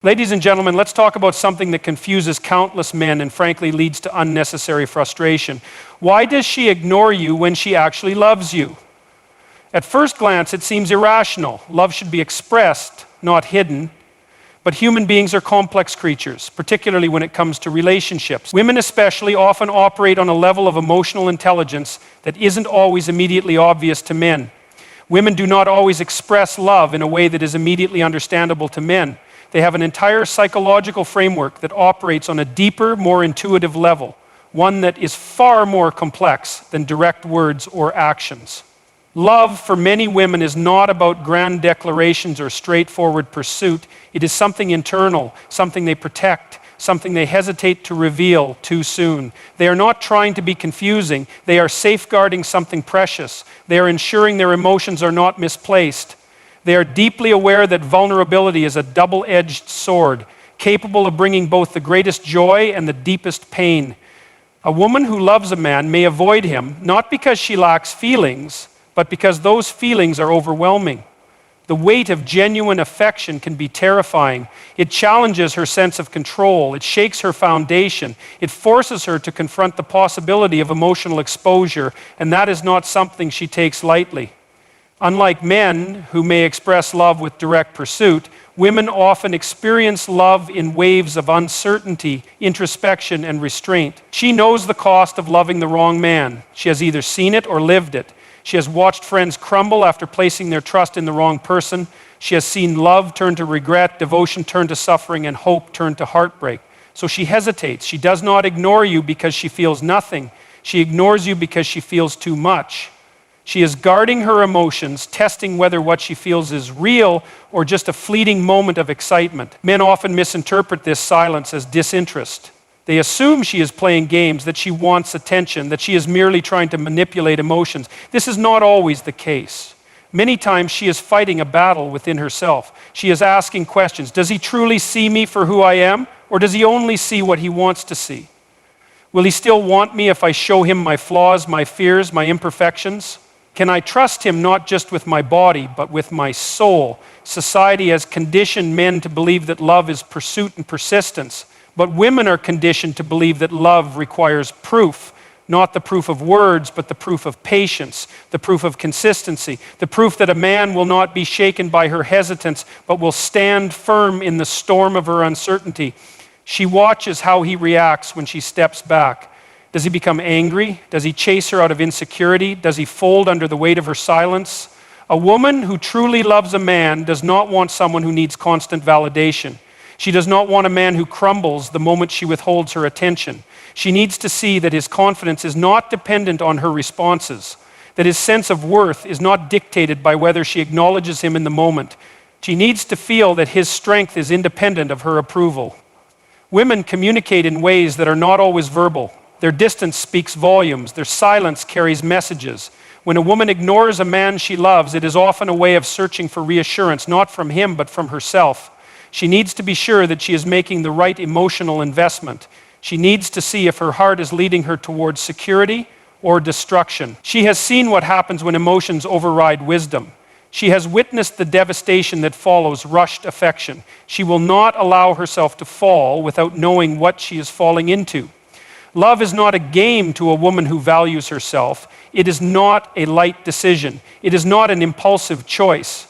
Ladies and gentlemen, let's talk about something that confuses countless men and frankly leads to unnecessary frustration. Why does she ignore you when she actually loves you? At first glance, it seems irrational. Love should be expressed, not hidden. But human beings are complex creatures, particularly when it comes to relationships. Women especially often operate on a level of emotional intelligence that isn't always immediately obvious to men. Women do not always express love in a way that is immediately understandable to men. They have an entire psychological framework that operates on a deeper, more intuitive level, one that is far more complex than direct words or actions. Love for many women is not about grand declarations or straightforward pursuit. It is something internal, something they protect, something they hesitate to reveal too soon. They are not trying to be confusing. They are safeguarding something precious. They are ensuring their emotions are not misplaced. They are deeply aware that vulnerability is a double-edged sword, capable of bringing both the greatest joy and the deepest pain. A woman who loves a man may avoid him, not because she lacks feelings, but because those feelings are overwhelming. The weight of genuine affection can be terrifying. It challenges her sense of control. It shakes her foundation. It forces her to confront the possibility of emotional exposure, and that is not something she takes lightly. Unlike men who may express love with direct pursuit, women often experience love in waves of uncertainty, introspection, and restraint. She knows the cost of loving the wrong man. She has either seen it or lived it. She has watched friends crumble after placing their trust in the wrong person. She has seen love turn to regret, devotion turn to suffering, and hope turn to heartbreak. So she hesitates. She does not ignore you because she feels nothing. She ignores you because she feels too much. She is guarding her emotions, testing whether what she feels is real or just a fleeting moment of excitement. Men often misinterpret this silence as disinterest. They assume she is playing games, that she wants attention, that she is merely trying to manipulate emotions. This is not always the case. Many times she is fighting a battle within herself. She is asking questions. Does he truly see me for who I am, or does he only see what he wants to see? Will he still want me if I show him my flaws, my fears, my imperfections? Can I trust him not just with my body, but with my soul? Society has conditioned men to believe that love is pursuit and persistence, but women are conditioned to believe that love requires proof, not the proof of words, but the proof of patience, the proof of consistency, the proof that a man will not be shaken by her hesitance, but will stand firm in the storm of her uncertainty. She watches how he reacts when she steps back. Does he become angry? Does he chase her out of insecurity? Does he fold under the weight of her silence? A woman who truly loves a man does not want someone who needs constant validation. She does not want a man who crumbles the moment she withholds her attention. She needs to see that his confidence is not dependent on her responses, that his sense of worth is not dictated by whether she acknowledges him in the moment. She needs to feel that his strength is independent of her approval. Women communicate in ways that are not always verbal. Their distance speaks volumes. Their silence carries messages. When a woman ignores a man she loves, it is often a way of searching for reassurance, not from him, but from herself. She needs to be sure that she is making the right emotional investment. She needs to see if her heart is leading her towards security or destruction. She has seen what happens when emotions override wisdom. She has witnessed the devastation that follows rushed affection. She will not allow herself to fall without knowing what she is falling into. Love is not a game to a woman who values herself. It is not a light decision. It is not an impulsive choice.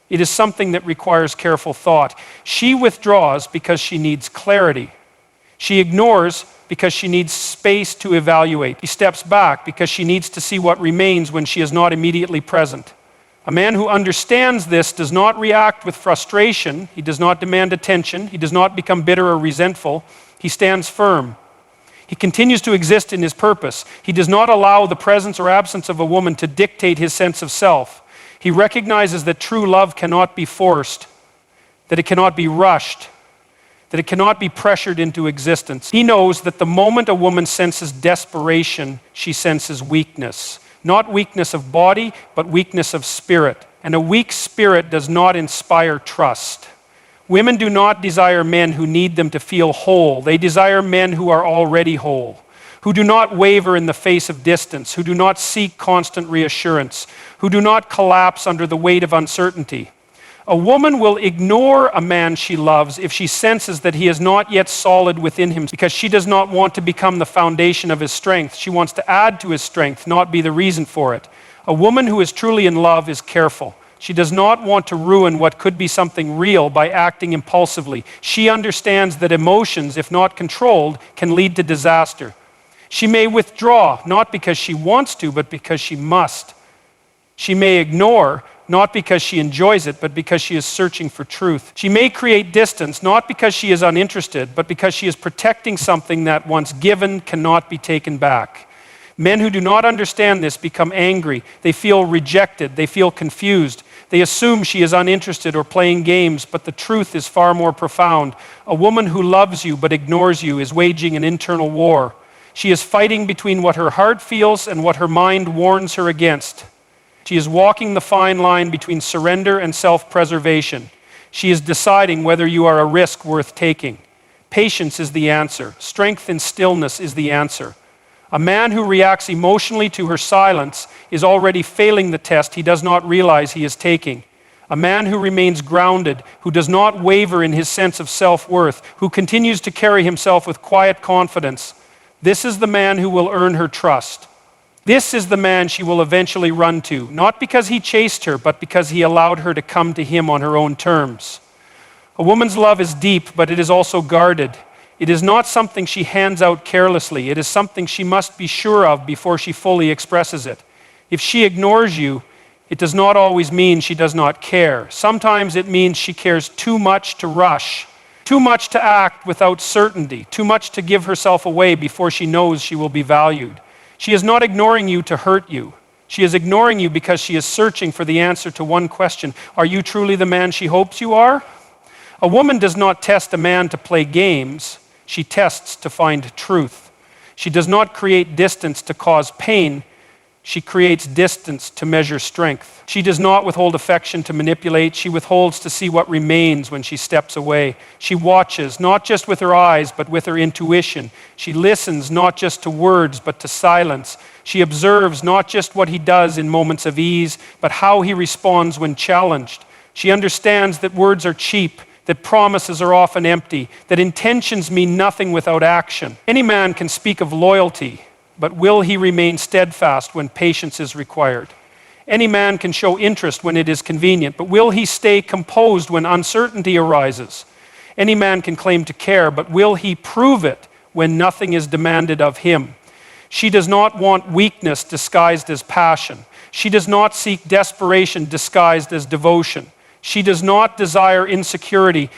It is something that requires careful thought. She withdraws because she needs clarity. She ignores because she needs space to evaluate. She steps back because she needs to see what remains when she is not immediately present. A man who understands this does not react with frustration. He does not demand attention. He does not become bitter or resentful. He stands firm. He continues to exist in his purpose. He does not allow the presence or absence of a woman to dictate his sense of self. He recognizes that true love cannot be forced, that it cannot be rushed, that it cannot be pressured into existence. He knows that the moment a woman senses desperation, she senses weakness. Not weakness of body, but weakness of spirit. And a weak spirit does not inspire trust. Women do not desire men who need them to feel whole. They desire men who are already whole, who do not waver in the face of distance, who do not seek constant reassurance, who do not collapse under the weight of uncertainty. A woman will ignore a man she loves if she senses that he is not yet solid within him, because she does not want to become the foundation of his strength. She wants to add to his strength, not be the reason for it. A woman who is truly in love is careful. She does not want to ruin what could be something real by acting impulsively. She understands that emotions, if not controlled, can lead to disaster. She may withdraw, not because she wants to, but because she must. She may ignore, not because she enjoys it, but because she is searching for truth. She may create distance, not because she is uninterested, but because she is protecting something that once given cannot be taken back. Men who do not understand this become angry. They feel rejected. They feel confused. They assume she is uninterested or playing games, but the truth is far more profound. A woman who loves you but ignores you is waging an internal war. She is fighting between what her heart feels and what her mind warns her against. She is walking the fine line between surrender and self-preservation. She is deciding whether you are a risk worth taking. Patience is the answer. Strength in stillness is the answer. A man who reacts emotionally to her silence is already failing the test he does not realize he is taking. A man who remains grounded, who does not waver in his sense of self-worth, who continues to carry himself with quiet confidence, this is the man who will earn her trust. This is the man she will eventually run to, not because he chased her, but because he allowed her to come to him on her own terms. A woman's love is deep, but it is also guarded. It is not something she hands out carelessly. It is something she must be sure of before she fully expresses it. If she ignores you, it does not always mean she does not care. Sometimes it means she cares too much to rush, too much to act without certainty, too much to give herself away before she knows she will be valued. She is not ignoring you to hurt you. She is ignoring you because she is searching for the answer to one question. Are you truly the man she hopes you are? A woman does not test a man to play games. She tests to find truth. She does not create distance to cause pain. She creates distance to measure strength. She does not withhold affection to manipulate. She withholds to see what remains when she steps away. She watches, not just with her eyes, but with her intuition. She listens, not just to words, but to silence. She observes not just what he does in moments of ease, but how he responds when challenged. She understands that words are cheap, that promises are often empty, that intentions mean nothing without action. Any man can speak of loyalty, but will he remain steadfast when patience is required? Any man can show interest when it is convenient, but will he stay composed when uncertainty arises? Any man can claim to care, but will he prove it when nothing is demanded of him? She does not want weakness disguised as passion. She does not seek desperation disguised as devotion. She does not desire insecurity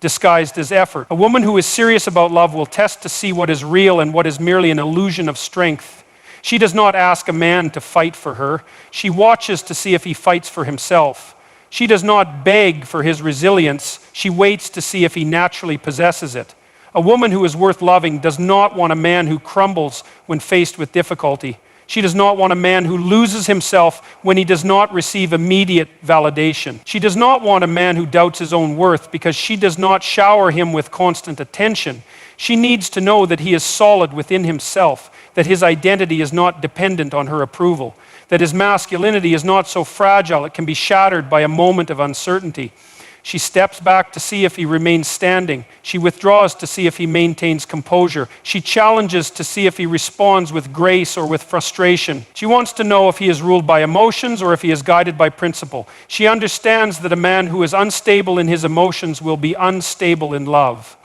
disguised as effort. A woman who is serious about love will test to see what is real and what is merely an illusion of strength. She does not ask a man to fight for her. She watches to see if he fights for himself. She does not beg for his resilience. She waits to see if he naturally possesses it. A woman who is worth loving does not want a man who crumbles when faced with difficulty. She does not want a man who loses himself when he does not receive immediate validation. She does not want a man who doubts his own worth because she does not shower him with constant attention. She needs to know that he is solid within himself, that his identity is not dependent on her approval, that his masculinity is not so fragile it can be shattered by a moment of uncertainty. She steps back to see if he remains standing. She withdraws to see if he maintains composure. She challenges to see if he responds with grace or with frustration. She wants to know if he is ruled by emotions or if he is guided by principle. She understands that a man who is unstable in his emotions will be unstable in love.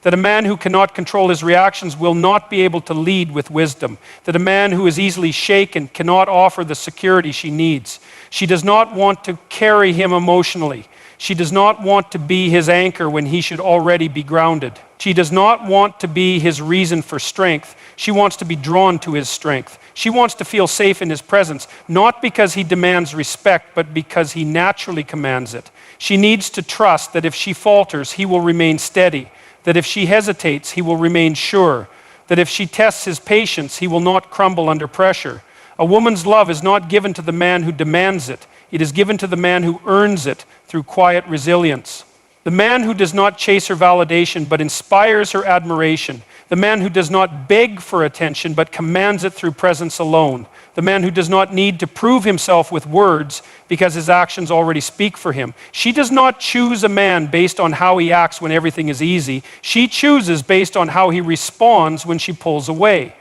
That a man who cannot control his reactions will not be able to lead with wisdom. That a man who is easily shaken cannot offer the security she needs. She does not want to carry him emotionally. She does not want to be his anchor when he should already be grounded. She does not want to be his reason for strength. She wants to be drawn to his strength. She wants to feel safe in his presence, not because he demands respect, but because he naturally commands it. She needs to trust that if she falters, he will remain steady, that if she hesitates, he will remain sure, that if she tests his patience, he will not crumble under pressure. A woman's love is not given to the man who demands it. It is given to the man who earns it through quiet resilience. The man who does not chase her validation but inspires her admiration. The man who does not beg for attention but commands it through presence alone. The man who does not need to prove himself with words because his actions already speak for him. She does not choose a man based on how he acts when everything is easy. She chooses based on how he responds when she pulls away.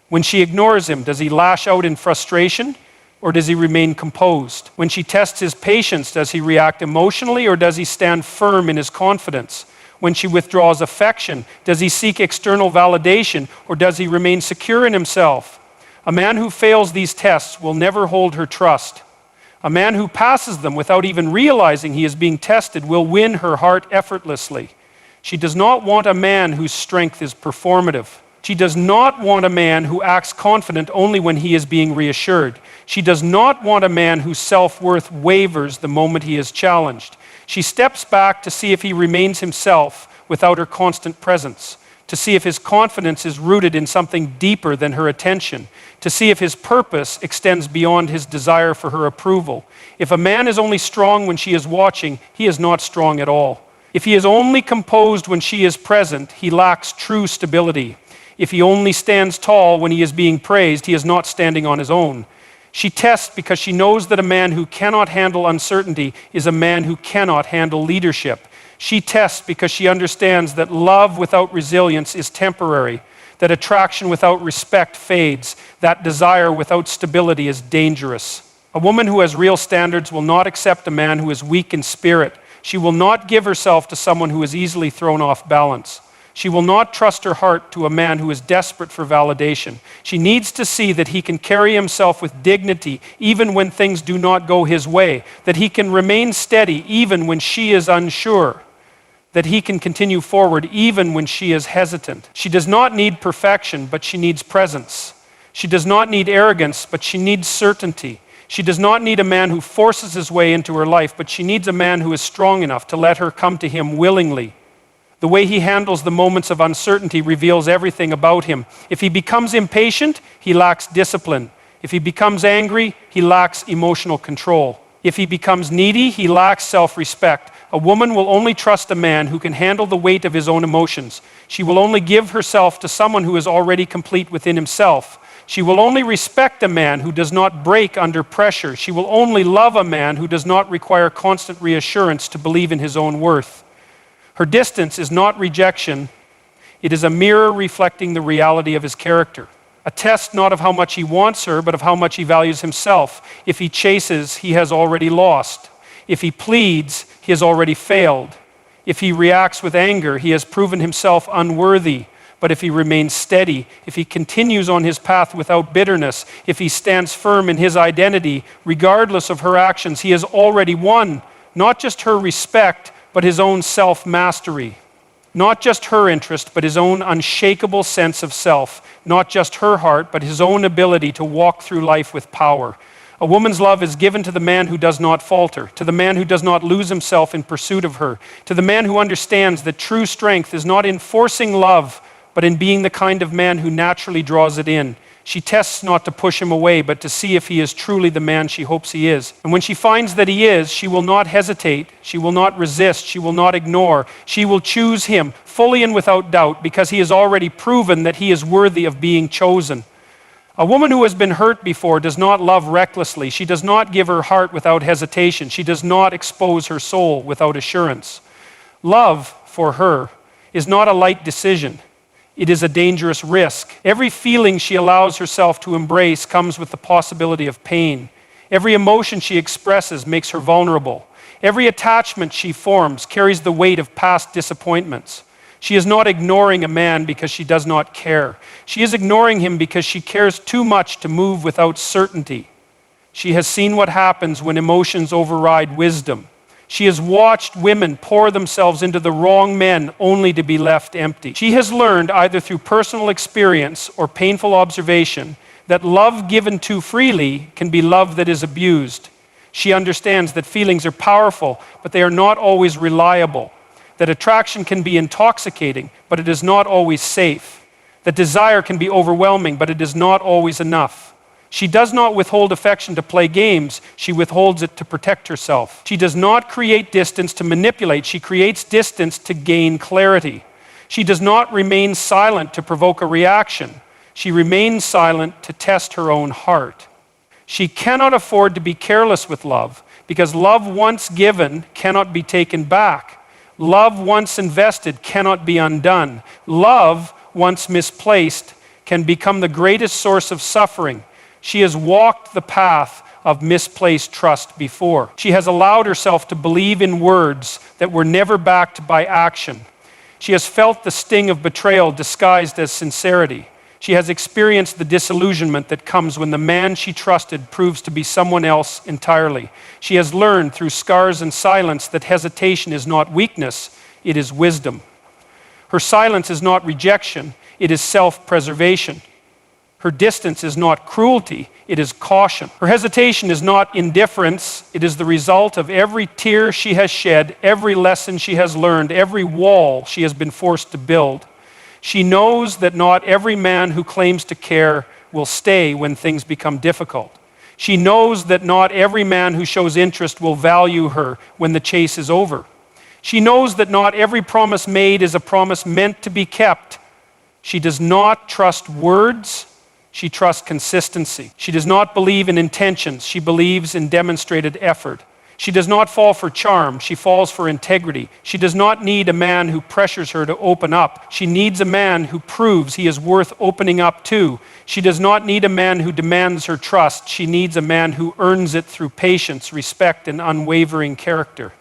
When she ignores him, does he lash out in frustration? Or does he remain composed? When she tests his patience, does he react emotionally or does he stand firm in his confidence? When she withdraws affection, does he seek external validation or does he remain secure in himself? A man who fails these tests will never hold her trust. A man who passes them without even realizing he is being tested will win her heart effortlessly. She does not want a man whose strength is performative. She does not want a man who acts confident only when he is being reassured. She does not want a man whose self-worth wavers the moment he is challenged. She steps back to see if he remains himself without her constant presence, to see if his confidence is rooted in something deeper than her attention, to see if his purpose extends beyond his desire for her approval. If a man is only strong when she is watching, he is not strong at all. If he is only composed when she is present, he lacks true stability. If he only stands tall when he is being praised, he is not standing on his own. She tests because she knows that a man who cannot handle uncertainty is a man who cannot handle leadership. She tests because she understands that love without resilience is temporary, that attraction without respect fades, that desire without stability is dangerous. A woman who has real standards will not accept a man who is weak in spirit. She will not give herself to someone who is easily thrown off balance. She will not trust her heart to a man who is desperate for validation. She needs to see that he can carry himself with dignity even when things do not go his way, that he can remain steady even when she is unsure, that he can continue forward even when she is hesitant. She does not need perfection, but she needs presence. She does not need arrogance, but she needs certainty. She does not need a man who forces his way into her life, but she needs a man who is strong enough to let her come to him willingly. The way he handles the moments of uncertainty reveals everything about him. If he becomes impatient, he lacks discipline. If he becomes angry, he lacks emotional control. If he becomes needy, he lacks self-respect. A woman will only trust a man who can handle the weight of his own emotions. She will only give herself to someone who is already complete within himself. She will only respect a man who does not break under pressure. She will only love a man who does not require constant reassurance to believe in his own worth. Her distance is not rejection. It is a mirror reflecting the reality of his character. A test not of how much he wants her, but of how much he values himself. If he chases, he has already lost. If he pleads, he has already failed. If he reacts with anger, he has proven himself unworthy. But if he remains steady, if he continues on his path without bitterness, if he stands firm in his identity, regardless of her actions, he has already won, not just her respect, but his own self-mastery. Not just her interest, but his own unshakable sense of self. Not just her heart, but his own ability to walk through life with power. A woman's love is given to the man who does not falter, to the man who does not lose himself in pursuit of her, to the man who understands that true strength is not in forcing love, but in being the kind of man who naturally draws it in. She tests not to push him away, but to see if he is truly the man she hopes he is. And when she finds that he is, she will not hesitate, she will not resist, she will not ignore. She will choose him fully and without doubt because he has already proven that he is worthy of being chosen. A woman who has been hurt before does not love recklessly. She does not give her heart without hesitation. She does not expose her soul without assurance. Love, for her, is not a light decision. It is a dangerous risk. Every feeling she allows herself to embrace comes with the possibility of pain. Every emotion she expresses makes her vulnerable. Every attachment she forms carries the weight of past disappointments. She is not ignoring a man because she does not care. She is ignoring him because she cares too much to move without certainty. She has seen what happens when emotions override wisdom. She has watched women pour themselves into the wrong men only to be left empty. She has learned, either through personal experience or painful observation, that love given too freely can be love that is abused. She understands that feelings are powerful, but they are not always reliable. That attraction can be intoxicating, but it is not always safe. That desire can be overwhelming, but it is not always enough. She does not withhold affection to play games. She withholds it to protect herself. She does not create distance to manipulate. She creates distance to gain clarity. She does not remain silent to provoke a reaction. She remains silent to test her own heart. She cannot afford to be careless with love, because love once given cannot be taken back. Love once invested cannot be undone. Love once misplaced can become the greatest source of suffering. She has walked the path of misplaced trust before. She has allowed herself to believe in words that were never backed by action. She has felt the sting of betrayal disguised as sincerity. She has experienced the disillusionment that comes when the man she trusted proves to be someone else entirely. She has learned through scars and silence that hesitation is not weakness, it is wisdom. Her silence is not rejection, it is self-preservation. Her distance is not cruelty, it is caution. Her hesitation is not indifference, it is the result of every tear she has shed, every lesson she has learned, every wall she has been forced to build. She knows that not every man who claims to care will stay when things become difficult. She knows that not every man who shows interest will value her when the chase is over. She knows that not every promise made is a promise meant to be kept. She does not trust words, she trusts consistency. She does not believe in intentions, she believes in demonstrated effort. She does not fall for charm, she falls for integrity. She does not need a man who pressures her to open up. She needs a man who proves he is worth opening up to. She does not need a man who demands her trust. She needs a man who earns it through patience, respect, and unwavering character.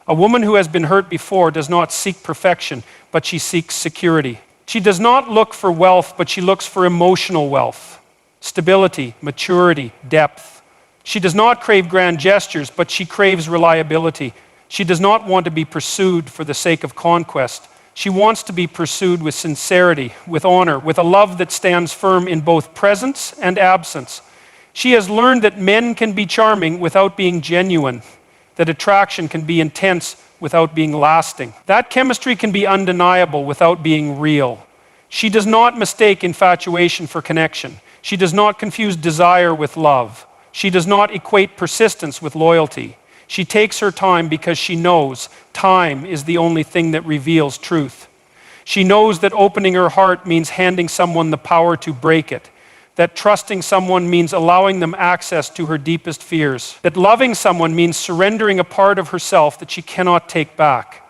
A woman who has been hurt before does not seek perfection, but she seeks security. She does not look for wealth, but she looks for emotional wealth, stability, maturity, depth. She does not crave grand gestures, but she craves reliability. She does not want to be pursued for the sake of conquest. She wants to be pursued with sincerity, with honor, with a love that stands firm in both presence and absence. She has learned that men can be charming without being genuine, that attraction can be intense without being lasting. That chemistry can be undeniable without being real. She does not mistake infatuation for connection. She does not confuse desire with love. She does not equate persistence with loyalty. She takes her time because she knows time is the only thing that reveals truth. She knows that opening her heart means handing someone the power to break it, that trusting someone means allowing them access to her deepest fears, that loving someone means surrendering a part of herself that she cannot take back.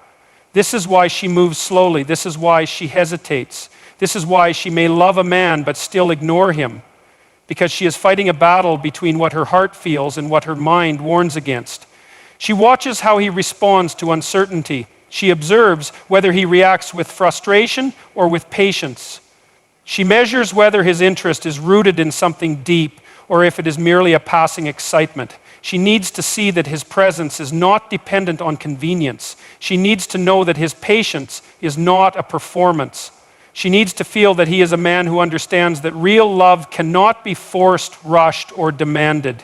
This is why she moves slowly. This is why she hesitates. This is why she may love a man but still ignore him, because she is fighting a battle between what her heart feels and what her mind warns against. She watches how he responds to uncertainty. She observes whether he reacts with frustration or with patience. She measures whether his interest is rooted in something deep or if it is merely a passing excitement. She needs to see that his presence is not dependent on convenience. She needs to know that his patience is not a performance. She needs to feel that he is a man who understands that real love cannot be forced, rushed, or demanded.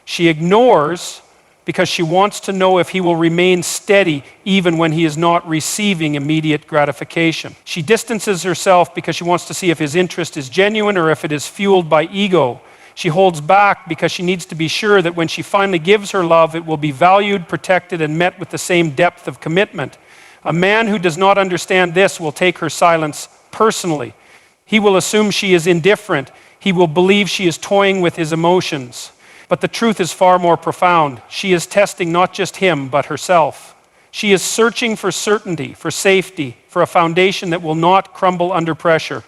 She ignores because she wants to know if he will remain steady even when he is not receiving immediate gratification. She distances herself because she wants to see if his interest is genuine or if it is fueled by ego. She holds back because she needs to be sure that when she finally gives her love, it will be valued, protected, and met with the same depth of commitment. A man who does not understand this will take her silence personally. He will assume she is indifferent. He will believe she is toying with his emotions. But the truth is far more profound. She is testing not just him, but herself. She is searching for certainty, for safety, for a foundation that will not crumble under pressure.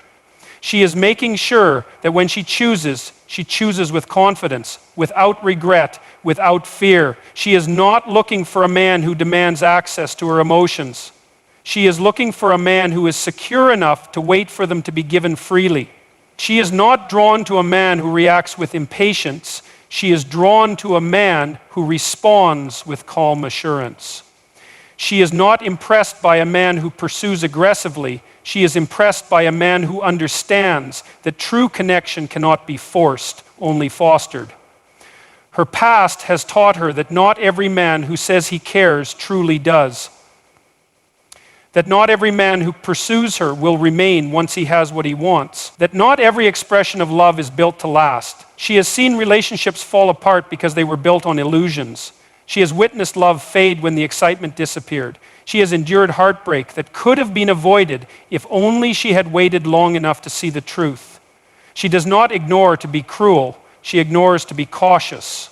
She is making sure that when she chooses with confidence, without regret, without fear. She is not looking for a man who demands access to her emotions. She is looking for a man who is secure enough to wait for them to be given freely. She is not drawn to a man who reacts with impatience. She is drawn to a man who responds with calm assurance. She is not impressed by a man who pursues aggressively. She is impressed by a man who understands that true connection cannot be forced, only fostered. Her past has taught her that not every man who says he cares truly does. That not every man who pursues her will remain once he has what he wants. That not every expression of love is built to last. She has seen relationships fall apart because they were built on illusions. She has witnessed love fade when the excitement disappeared. She has endured heartbreak that could have been avoided if only she had waited long enough to see the truth. She does not ignore to be cruel. She ignores to be cautious.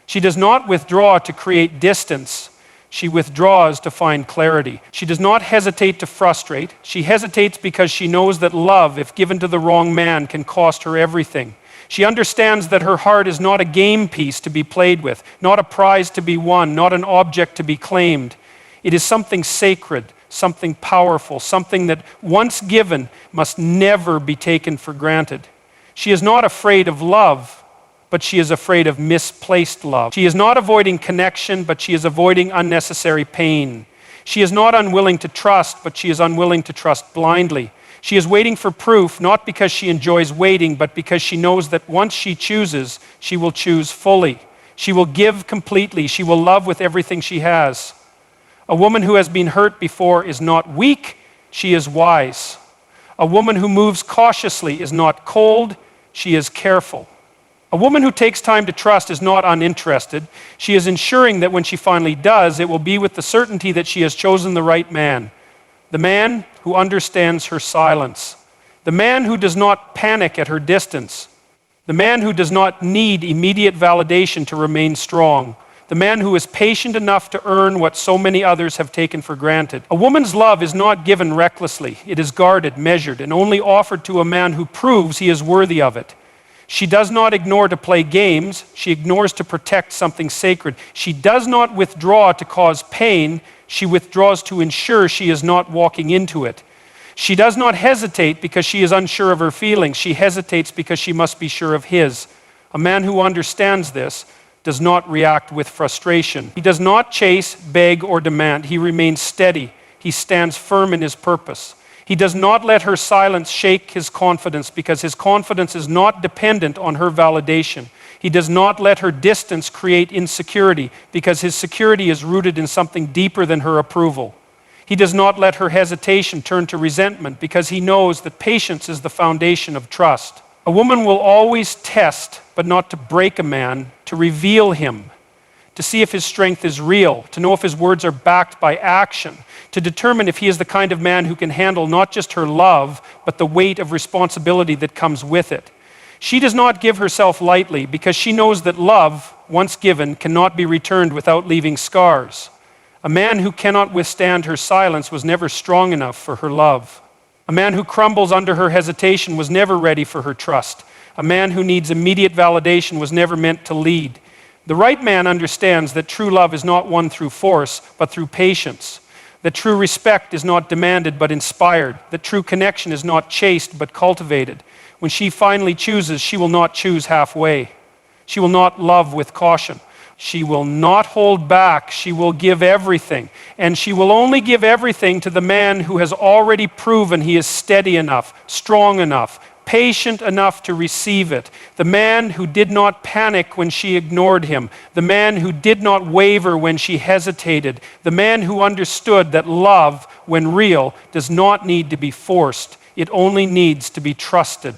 She does not withdraw to create distance. She withdraws to find clarity. She does not hesitate to frustrate. She hesitates because she knows that love, if given to the wrong man, can cost her everything. She understands that her heart is not a game piece to be played with, not a prize to be won, not an object to be claimed. It is something sacred, something powerful, something that once given must never be taken for granted. She is not afraid of love, but she is afraid of misplaced love. She is not avoiding connection, but she is avoiding unnecessary pain. She is not unwilling to trust, but she is unwilling to trust blindly. She is waiting for proof, not because she enjoys waiting, but because she knows that once she chooses, she will choose fully. She will give completely. She will love with everything she has. A woman who has been hurt before is not weak, she is wise. A woman who moves cautiously is not cold, she is careful. A woman who takes time to trust is not uninterested. She is ensuring that when she finally does, it will be with the certainty that she has chosen the right man. The man who understands her silence. The man who does not panic at her distance. The man who does not need immediate validation to remain strong. The man who is patient enough to earn what so many others have taken for granted. A woman's love is not given recklessly. It is guarded, measured, and only offered to a man who proves he is worthy of it. She does not ignore to play games. She ignores to protect something sacred. She does not withdraw to cause pain. She withdraws to ensure she is not walking into it. She does not hesitate because she is unsure of her feelings. She hesitates because she must be sure of his. A man who understands this does not react with frustration. He does not chase, beg, or demand. He remains steady. He stands firm in his purpose. He does not let her silence shake his confidence because his confidence is not dependent on her validation. He does not let her distance create insecurity because his security is rooted in something deeper than her approval. He does not let her hesitation turn to resentment because he knows that patience is the foundation of trust. A woman will always test, but not to break a man, to reveal him, to see if his strength is real, to know if his words are backed by action, to determine if he is the kind of man who can handle not just her love, but the weight of responsibility that comes with it. She does not give herself lightly because she knows that love, once given, cannot be returned without leaving scars. A man who cannot withstand her silence was never strong enough for her love. A man who crumbles under her hesitation was never ready for her trust. A man who needs immediate validation was never meant to lead. The right man understands that true love is not won through force, but through patience. That true respect is not demanded, but inspired. That true connection is not chased, but cultivated. When she finally chooses, she will not choose halfway. She will not love with caution. She will not hold back. She will give everything. And she will only give everything to the man who has already proven he is steady enough, strong enough, patient enough to receive it. The man who did not panic when she ignored him. The man who did not waver when she hesitated. The man who understood that love, when real, does not need to be forced. It only needs to be trusted.